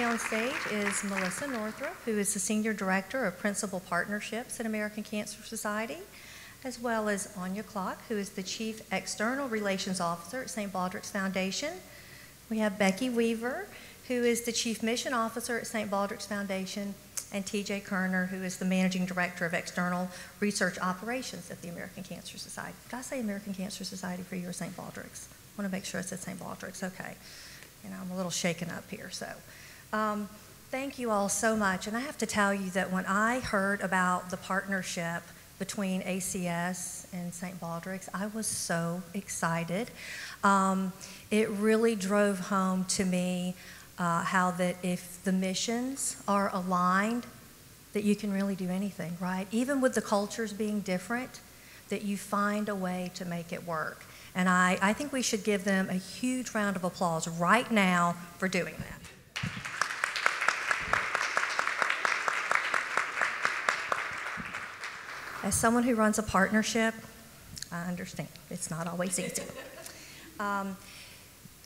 me on stage is Melissa Northrup, who is the Senior Director of Principal Partnerships at American Cancer Society, as well as Anya Clark, who is the Chief External Relations Officer at St. Baldrick's Foundation. We have Becky Weaver, who is the Chief Mission Officer at St. Baldrick's Foundation, and TJ Kerner, who is the Managing Director of External Research Operations at the American Cancer Society. Did I say American Cancer Society for you or St. Baldrick's? I want to make sure I said St. Baldrick's. Okay. You know, I'm a little shaken up here. So thank you all so much. And I have to tell you that when I heard about the partnership between ACS and St. Baldrick's, I was so excited. It really drove home to me how that if the missions are aligned, that you can really do anything, right? Even with the cultures being different, that you find a way to make it work. And I think we should give them a huge round of applause right now for doing that. As someone who runs a partnership, I understand it's not always easy.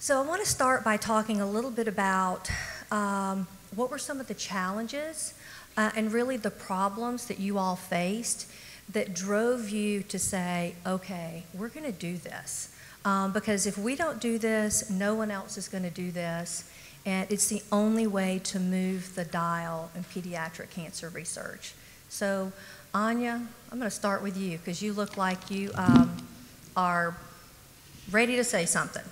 So I want to start by talking a little bit about what were some of the challenges and really the problems that you all faced that drove you to say, okay, we're going to do this. Because if we don't do this, no one else is going to do this. And it's the only way to move the dial in pediatric cancer research. So, Anya, I'm going to start with you because you look like you are ready to say something.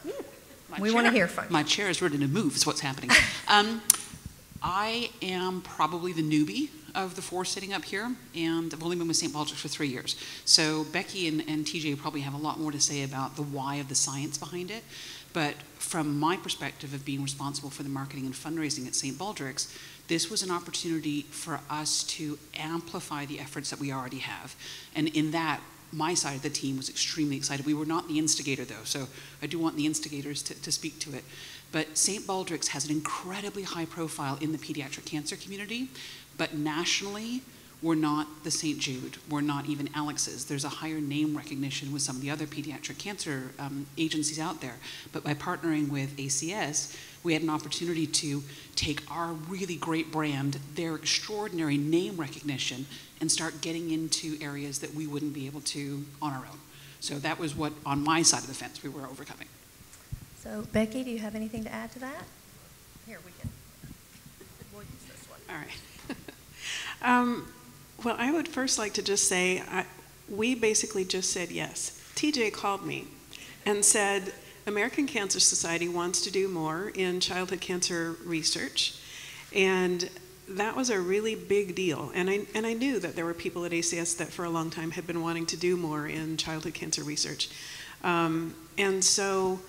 We want to hear from you. My chair is ready to move, is what's happening. I am probably the newbie of the four sitting up here, and I've only been with St. Baldrick's for 3 years. So Becky and TJ probably have a lot more to say about the why of the science behind it. But from my perspective of being responsible for the marketing and fundraising at St. Baldrick's, this was an opportunity for us to amplify the efforts that we already have. And in that, my side of the team was extremely excited. We were not the instigator, though, so I do want the instigators to speak to it. But St. Baldrick's has an incredibly high profile in the pediatric cancer community, but nationally, we're not the St. Jude, we're not even Alex's. There's a higher name recognition with some of the other pediatric cancer agencies out there. But by partnering with ACS, we had an opportunity to take our really great brand, their extraordinary name recognition, and start getting into areas that we wouldn't be able to on our own. So that was what, on my side of the fence, we were overcoming. So, Becky, do you have anything to add to that? Here, we'll use this one. All right. Well, I would first like to just say, we basically just said yes. TJ called me and said, American Cancer Society wants to do more in childhood cancer research. And that was a really big deal. And I knew that there were people at ACS that for a long time had been wanting to do more in childhood cancer research. And so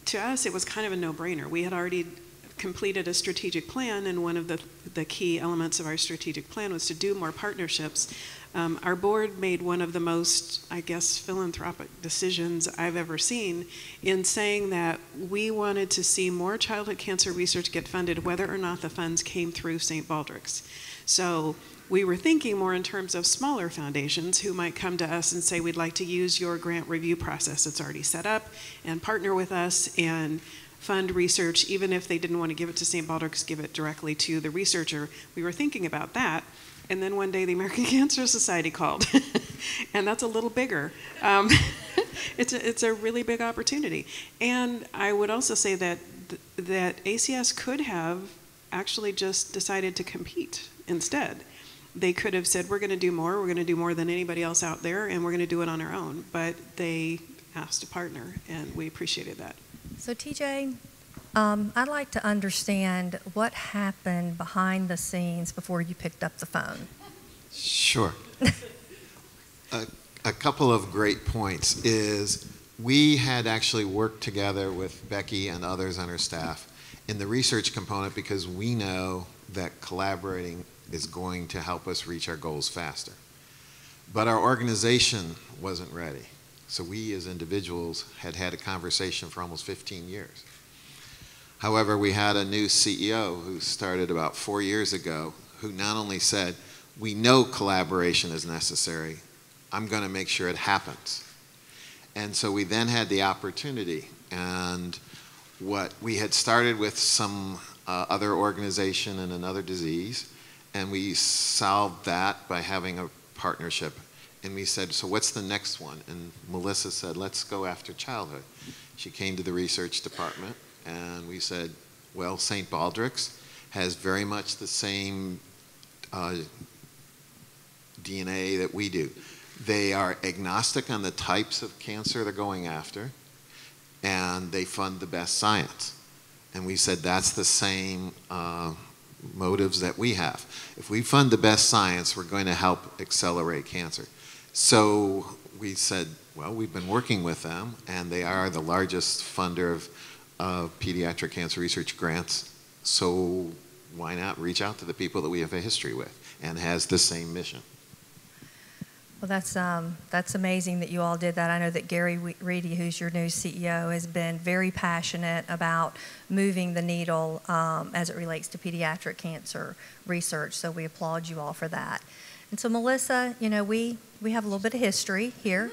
to us, it was kind of a no-brainer. We had already completed a strategic plan, and one of the key elements of our strategic plan was to do more partnerships. Our board made one of the most, I guess, philanthropic decisions I've ever seen in saying that we wanted to see more childhood cancer research get funded whether or not the funds came through St. Baldrick's. So we were thinking more in terms of smaller foundations who might come to us and say, we'd like to use your grant review process that's already set up and partner with us and fund research, even if they didn't want to give it to St. Baldrick's, give it directly to the researcher. We were thinking about that. And then one day the American Cancer Society called. And that's a little bigger. It's a really big opportunity. And I would also say that ACS could have actually just decided to compete instead. They could have said, we're going to do more than anybody else out there, and we're going to do it on our own. But they asked to partner, and we appreciated that. So TJ, I'd like to understand what happened behind the scenes before you picked up the phone. Sure. A couple of great points is we had actually worked together with Becky and others on her staff in the research component because we know that collaborating is going to help us reach our goals faster. But our organization wasn't ready. So we as individuals had had a conversation for almost 15 years. However, we had a new CEO who started about 4 years ago who not only said, we know collaboration is necessary, I'm going to make sure it happens. And so we then had the opportunity, and what we had started with some other organization in another disease, and we solved that by having a partnership. And we said, so what's the next one? And Melissa said, let's go after childhood. She came to the research department, and we said, well, St. Baldrick's has very much the same DNA that we do. They are agnostic on the types of cancer they're going after, and they fund the best science. And we said that's the same motives that we have. If we fund the best science, we're going to help accelerate cancer. So we said, well, we've been working with them, and they are the largest funder of pediatric cancer research grants. So why not reach out to the people that we have a history with and has the same mission? Well, that's amazing that you all did that. I know that Gary Reedy, who's your new CEO, has been very passionate about moving the needle as it relates to pediatric cancer research, so we applaud you all for that. And so, Melissa, you know, we have a little bit of history here.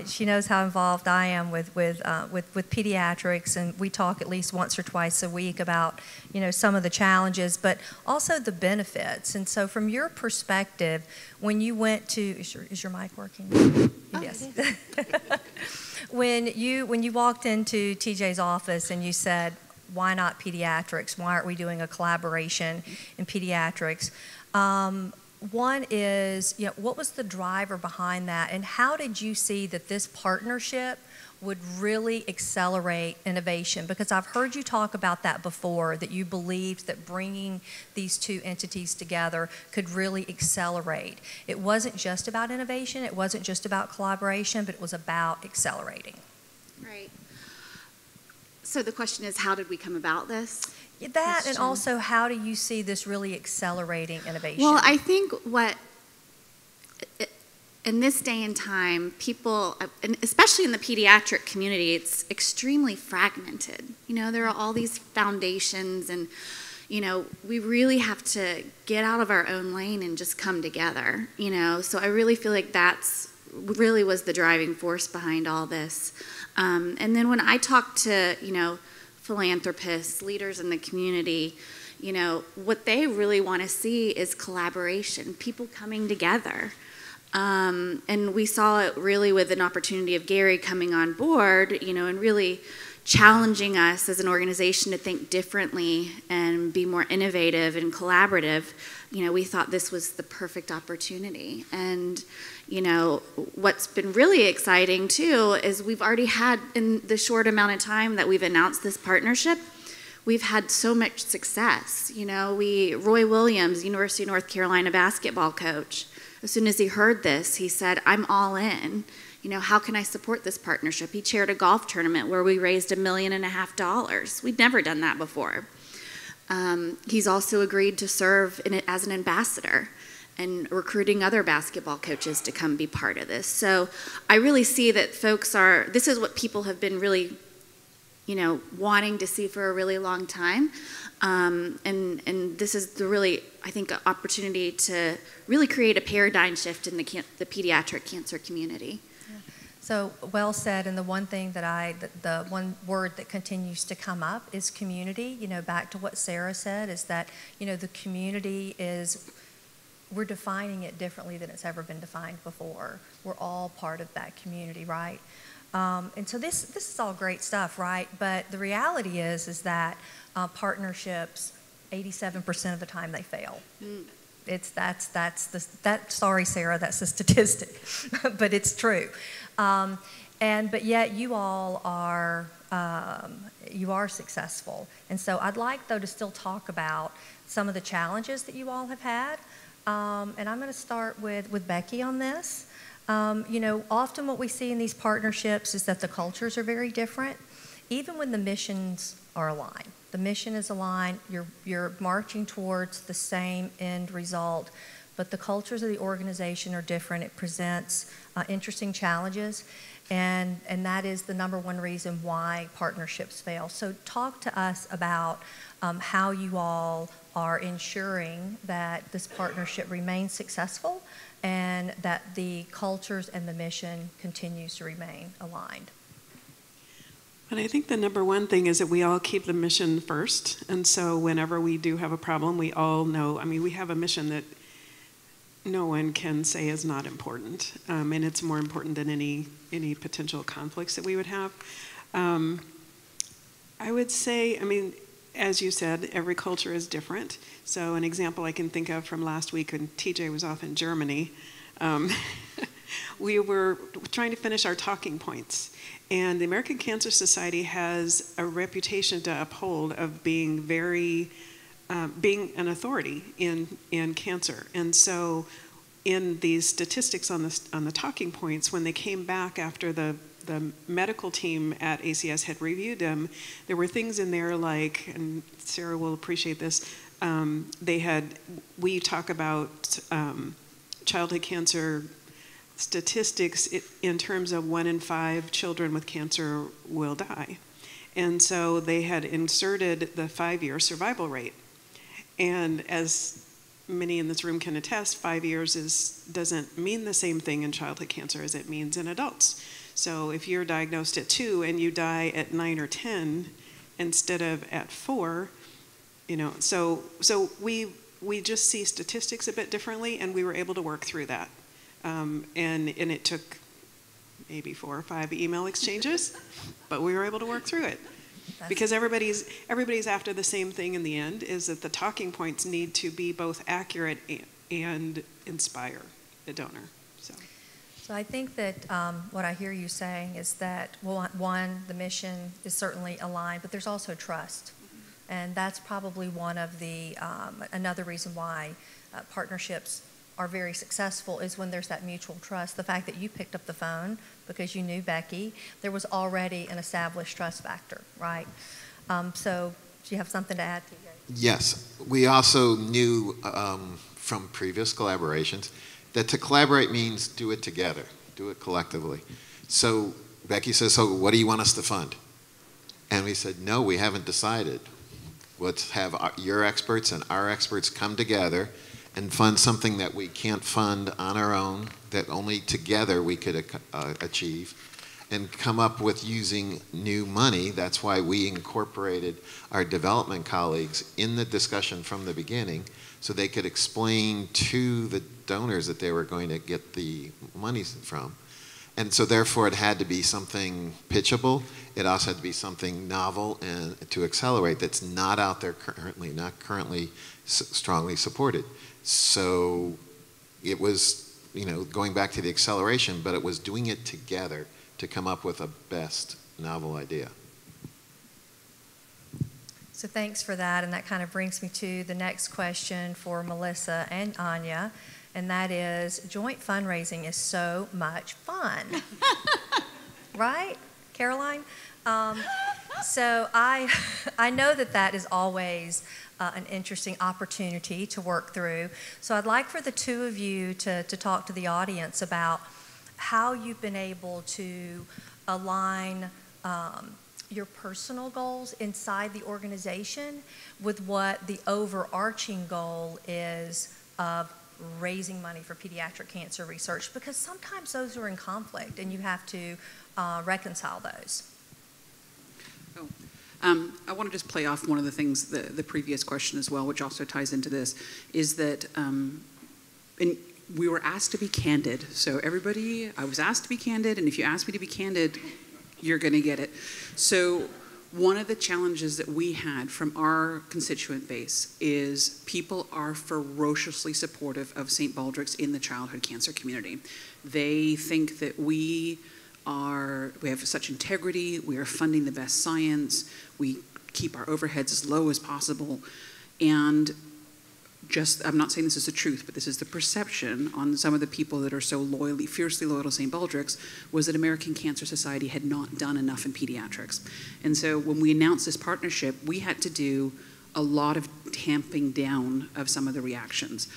She knows how involved I am with pediatrics, and we talk at least once or twice a week about, you know, some of the challenges, but also the benefits. And so, from your perspective, when you went to is your mic working? Oh, yes. it is. when you walked into TJ's office and you said, "Why not pediatrics? Why aren't we doing a collaboration in pediatrics?" One is, you know, what was the driver behind that, and how did you see that this partnership would really accelerate innovation? Because I've heard you talk about that before, that you believed that bringing these two entities together could really accelerate. It wasn't just about innovation, it wasn't just about collaboration, but it was about accelerating. Right. So the question is, how did we come about this? That, question. and also, how do you see this really accelerating innovation? Well, I think in this day and time, people, and especially in the pediatric community, it's extremely fragmented. You know, there are all these foundations, and, you know, we really have to get out of our own lane and just come together, you know. So I really feel like that's really was the driving force behind all this. And then when I talk to, you know, philanthropists, leaders in the community, you know, what they really want to see is collaboration, people coming together. And we saw it really with an opportunity of Gary coming on board, you know, and really challenging us as an organization to think differently and be more innovative and collaborative. You know, we thought this was the perfect opportunity. And, you know, what's been really exciting too is we've already had, in the short amount of time that we've announced this partnership, we've had so much success. You know, Roy Williams, University of North Carolina basketball coach, as soon as he heard this, he said, I'm all in. You know, how can I support this partnership? He chaired a golf tournament where we raised $1.5 million. We'd never done that before. He's also agreed to serve as an ambassador and recruiting other basketball coaches to come be part of this. So I really see that this is what people have been really, you know, wanting to see for a really long time. And this is the really, I think, opportunity to really create a paradigm shift in the pediatric cancer community. So well said, and the one thing the one word that continues to come up is community. You know, back to what Sarah said, is that, you know, the community we're defining it differently than it's ever been defined before. We're all part of that community, right? And so this is all great stuff, right? But the reality is that partnerships, 87% of the time they fail. Sorry, Sarah, that's the statistic, but it's true. But yet you all are successful. And so I'd like, though, to still talk about some of the challenges that you all have had. And I'm going to start with Becky on this. You know, often what we see in these partnerships is that the cultures are very different, even when the missions are aligned. The mission is aligned, you're marching towards the same end result, but the cultures of the organization are different. It presents interesting challenges, and that is the number one reason why partnerships fail. So talk to us about how you all are ensuring that this partnership remains successful and that the cultures and the mission continues to remain aligned. And I think the number one thing is that we all keep the mission first. And so whenever we do have a problem, we all know, I mean, we have a mission that no one can say is not important. And it's more important than any potential conflicts that we would have. I would say, I mean, as you said, every culture is different. So an example I can think of from last week when TJ was off in Germany, we were trying to finish our talking points. And the American Cancer Society has a reputation to uphold of being being an authority in cancer. And so in these statistics on the talking points, when they came back after the medical team at ACS had reviewed them, there were things in there like, and Sarah will appreciate this, we talk about childhood cancer statistics in terms of 1 in 5 children with cancer will die. And so they had inserted the 5-year survival rate. And as many in this room can attest, 5 years doesn't mean the same thing in childhood cancer as it means in adults. So if you're diagnosed at 2 and you die at 9 or 10 instead of at 4, you know, so we just see statistics a bit differently, and we were able to work through that. And it took maybe 4 or 5 email exchanges, but we were able to work through it. Because everybody's after the same thing in the end, is that the talking points need to be both accurate and inspire the donor. So I think that what I hear you saying is that, well, one, the mission is certainly aligned, but there's also trust. And that's probably one of the, another reason why partnerships are very successful is when there's that mutual trust. The fact that you picked up the phone because you knew Becky, there was already an established trust factor, right? So do you have something to add, TJ? Yes. We also knew from previous collaborations that to collaborate means do it together, do it collectively. So Becky says, so what do you want us to fund? And we said, no, we haven't decided. Let's have your experts and our experts come together and fund something that we can't fund on our own, that only together we could achieve, and come up with using new money. That's why we incorporated our development colleagues in the discussion from the beginning, so they could explain to the donors that they were going to get the money from. And so therefore it had to be something pitchable. It also had to be something novel and to accelerate that's not out there currently, not currently strongly supported. So it was, you know, going back to the acceleration, but it was doing it together to come up with a best novel idea. So thanks for that, and that kind of brings me to the next question for Melissa and Anya, and that is, joint fundraising is so much fun. Right, Caroline? So I know that is always an interesting opportunity to work through. So I'd like for the two of you to talk to the audience about how you've been able to align your personal goals inside the organization with what the overarching goal is of raising money for pediatric cancer research, because sometimes those are in conflict and you have to reconcile those. I want to just play off one of the things, the previous question as well, which also ties into this, is that and we were asked to be candid. So everybody, I was asked to be candid, and if you ask me to be candid, you're going to get it. So one of the challenges that we had from our constituent base is people are ferociously supportive of St. Baldrick's in the childhood cancer community. They think that we have such integrity, we are funding the best science, we keep our overheads as low as possible, and I'm not saying this is the truth, but this is the perception on some of the people that are so fiercely loyal to St. Baldrick's, was that American Cancer Society had not done enough in pediatrics. And so when we announced this partnership, we had to do a lot of tamping down of some of the reactions.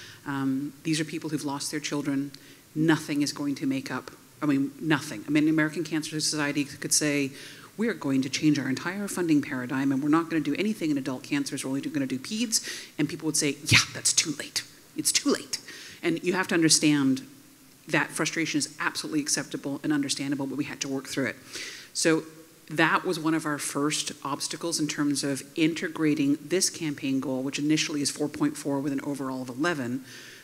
These are people who've lost their children. Nothing is going to make up, nothing. American Cancer Society could say, we are going to change our entire funding paradigm and we're not going to do anything in adult cancers, we're only going to do peds, and people would say, yeah, that's too late. It's too late. And you have to understand that frustration is absolutely acceptable and understandable, but we had to work through it. So that was one of our first obstacles in terms of integrating this campaign goal, which initially is 4.4 with an overall of 11,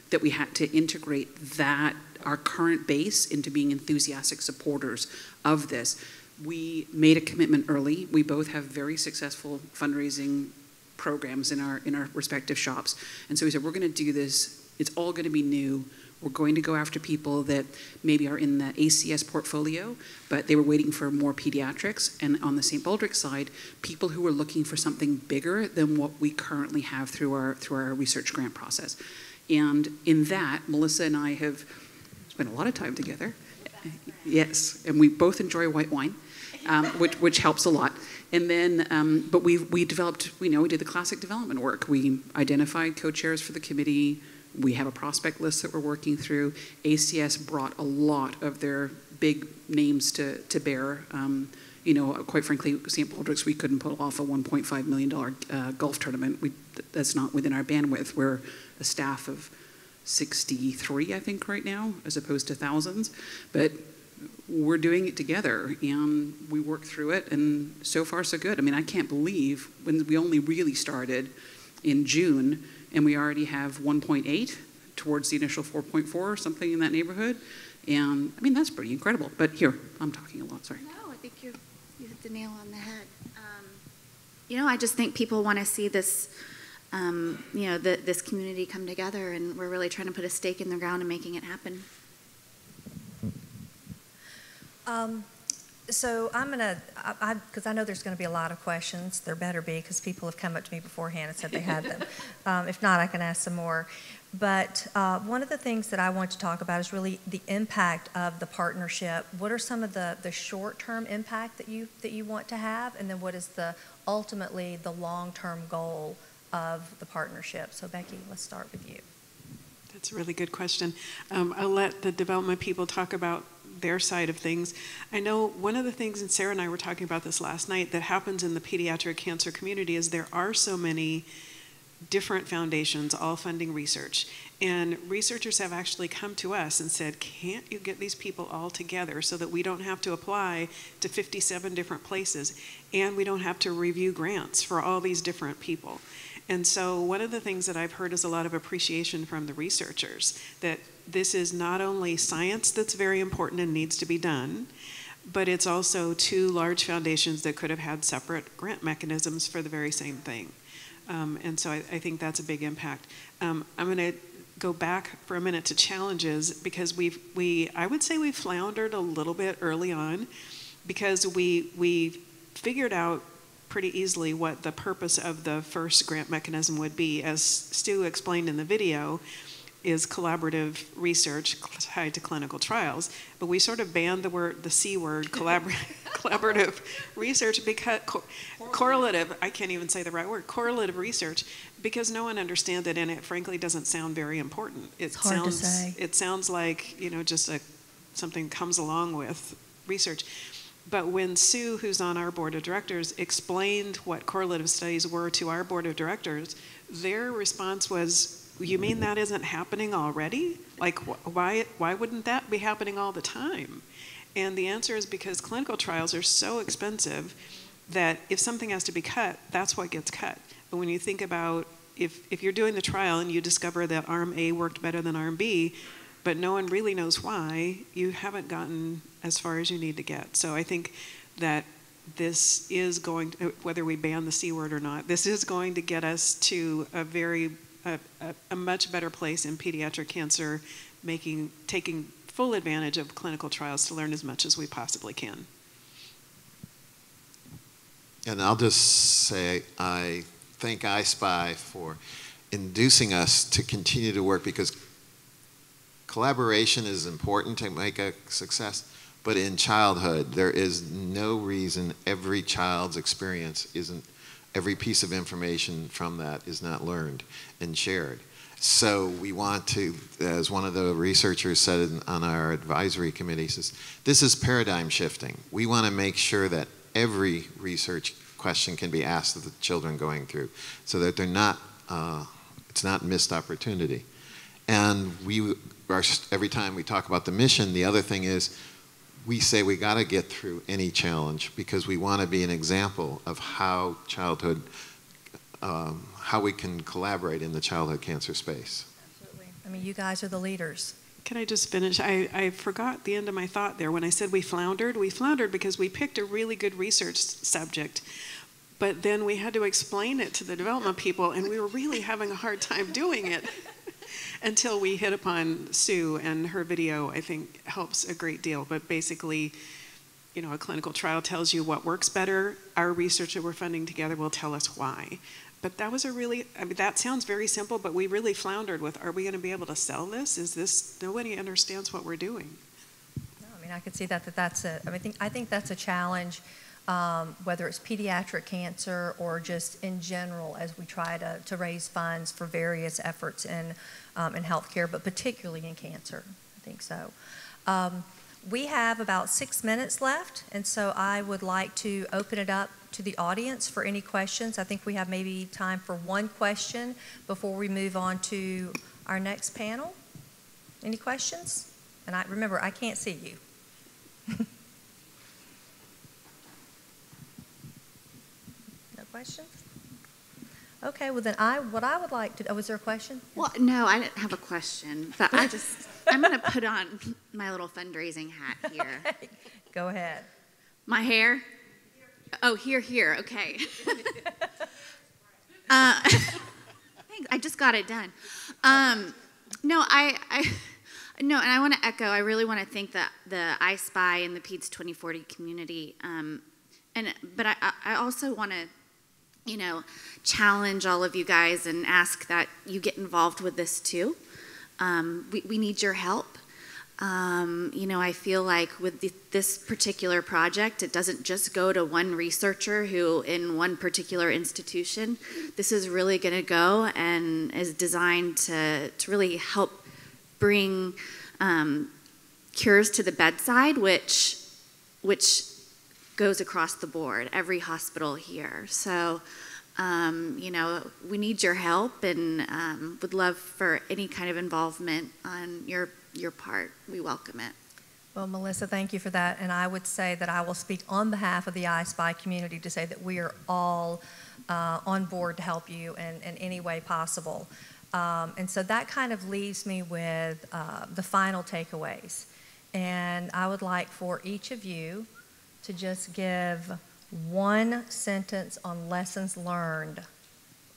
that we had to integrate that, our current base, into being enthusiastic supporters of this. We made a commitment early. We both have very successful fundraising programs in our respective shops. And so we said, we're going to do this. It's all going to be new. We're going to go after people that maybe are in the ACS portfolio, but they were waiting for more pediatrics. And on the St. Baldrick side, people who were looking for something bigger than what we currently have through our research grant process. And in that, Melissa and I have spent a lot of time together. Yes, and we both enjoy white wine, which helps a lot. And then, but we developed, we did the classic development work. We identified co-chairs for the committee. We have a prospect list that we're working through. ACS brought a lot of their big names to bear. Quite frankly, St. Baldrick's, we couldn't pull off a $1.5 million golf tournament. That's not within our bandwidth. We're a staff of 63, I think, right now, as opposed to thousands. But we're doing it together, and we work through it, and so far, so good. I mean, I can't believe when we only really started in June, and we already have 1.8 towards the initial 4.4, or something in that neighborhood. And, I mean, that's pretty incredible. But here, I'm talking a lot, sorry. No, I think you hit the nail on the head. I just think people want to see this, this community come together, and we're really trying to put a stake in the ground and making it happen. So I'm going to, because I know there's going to be a lot of questions. There better be, because people have come up to me beforehand and said they had them. If not, I can ask some more. But one of the things that I want to talk about is really the impact of the partnership. What are some of the short-term impact that you want to have, and then what is ultimately the long-term goal of the partnership? So Becky, let's start with you. That's a really good question. I'll let the development people talk about their side of things. I know one of the things, and Sarah and I were talking about this last night, that happens in the pediatric cancer community is there are so many different foundations all funding research. And researchers have actually come to us and said, can't you get these people all together so that we don't have to apply to 57 different places and we don't have to review grants for all these different people? And so one of the things that I've heard is a lot of appreciation from the researchers that this is not only science that's very important and needs to be done, but it's also two large foundations that could have had separate grant mechanisms for the very same thing. And so I think that's a big impact. I'm going to go back for a minute to challenges, because I would say we floundered a little bit early on, because we figured out pretty easily what the purpose of the first grant mechanism would be. As Stu explained in the video, is collaborative research tied to clinical trials, but we sort of banned the C word, collaborative research, because correlative, I can't even say the right word, correlative research, because no one understands it, and it frankly doesn't sound very important. It's hard to say. It sounds like, just something comes along with research. But when Sue, who's on our board of directors, explained what correlative studies were to our board of directors, their response was, you mean that isn't happening already? Like, why wouldn't that be happening all the time? And the answer is because clinical trials are so expensive that if something has to be cut, that's what gets cut. But when you think about if you're doing the trial and you discover that arm A worked better than arm B, but no one really knows why, you haven't gotten as far as you need to get. So I think that this is going to, whether we ban the C word or not, this is going to get us to a much better place in pediatric cancer, taking full advantage of clinical trials to learn as much as we possibly can. And I'll just say I thank iSpy for inducing us to continue to work, because collaboration is important to make a success, but in childhood, there is no reason every child's experience every piece of information from that is not learned and shared. So we want to, as one of the researchers said on our advisory committee, says, this is paradigm shifting. We want to make sure that every research question can be asked of the children going through, so that they're not, it's not missed opportunity. And every time we talk about the mission, the other thing is, we say we got to get through any challenge because we want to be an example of how childhood, how we can collaborate in the childhood cancer space. Absolutely. I mean, you guys are the leaders. Can I just finish? I forgot the end of my thought there. When I said we floundered because we picked a really good research subject, but then we had to explain it to the development people, and we were really having a hard time doing it until we hit upon Sue, and her video, I think, helps a great deal. But basically, you know, a clinical trial tells you what works better. Our research that we're funding together will tell us why. But that was a really, I mean, that sounds very simple, but we really floundered with, are we going to be able to sell this? Is this, nobody understands what we're doing. No, I mean, I could see that's a, I think that's a challenge, whether it's pediatric cancer or just in general as we try to raise funds for various efforts in healthcare, but particularly in cancer. I think so. We have about 6 minutes left, and so I would like to open it up to the audience for any questions. I think we have maybe time for one question before we move on to our next panel. Any questions? And remember, I can't see you. No questions? Okay, well then what I would like to, was there a question? Well, no, I didn't have a question, but I'm going to put on my little fundraising hat here. Okay. Go ahead. My hair? Oh, here, okay. Thanks, I just got it done. No, and I want to echo, I really want to thank the I Spy and the PEDS 2040 community. But I also want to, you know, challenge all of you guys and ask that you get involved with this too. We need your help. You know, I feel like with this particular project, it doesn't just go to one researcher who in one particular institution. This is really going to go and is designed to really help bring cures to the bedside, which goes across the board, every hospital here. So, you know, we need your help and would love for any kind of involvement on your part. We welcome it. Well, Melissa, thank you for that. And I would say that I will speak on behalf of the I Spy community to say that we are all on board to help you in any way possible. And so that kind of leaves me with the final takeaways. And I would like for each of you to just give one sentence on lessons learned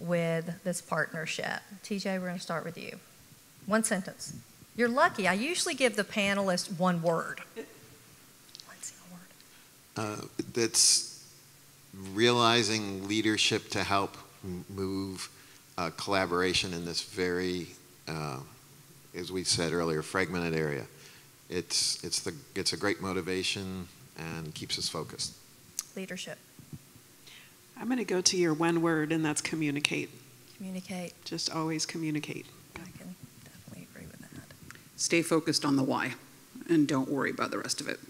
with this partnership. TJ, we're going to start with you. One sentence. You're lucky. I usually give the panelists one word. One single word. That's realizing leadership to help move collaboration in this very, as we said earlier, fragmented area. It's a great motivation and keeps us focused. Leadership. I'm going to go to your one word, and that's communicate. Communicate. Just always communicate. I can definitely agree with that. Stay focused on the why and don't worry about the rest of it.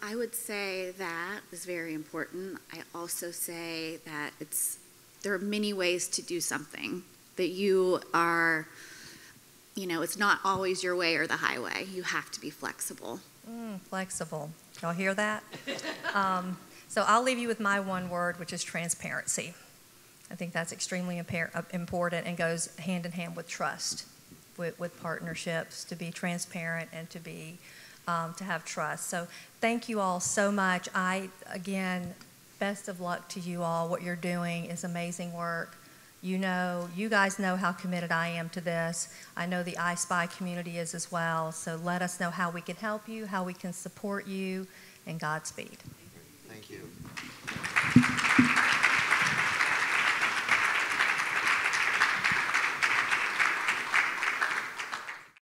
I would say that is very important. I also say that there are many ways to do something, that you are, you know, it's not always your way or the highway. You have to be flexible. Flexible. Y'all hear that? So I'll leave you with my one word, which is transparency. I think that's extremely important and goes hand in hand with trust, with partnerships, to be transparent and to be to have trust. So thank you all so much. Again, best of luck to you all. What you're doing is amazing work. You guys know how committed I am to this. I know the I Spy community is as well. So let us know how we can help you, how we can support you, and Godspeed. Thank you.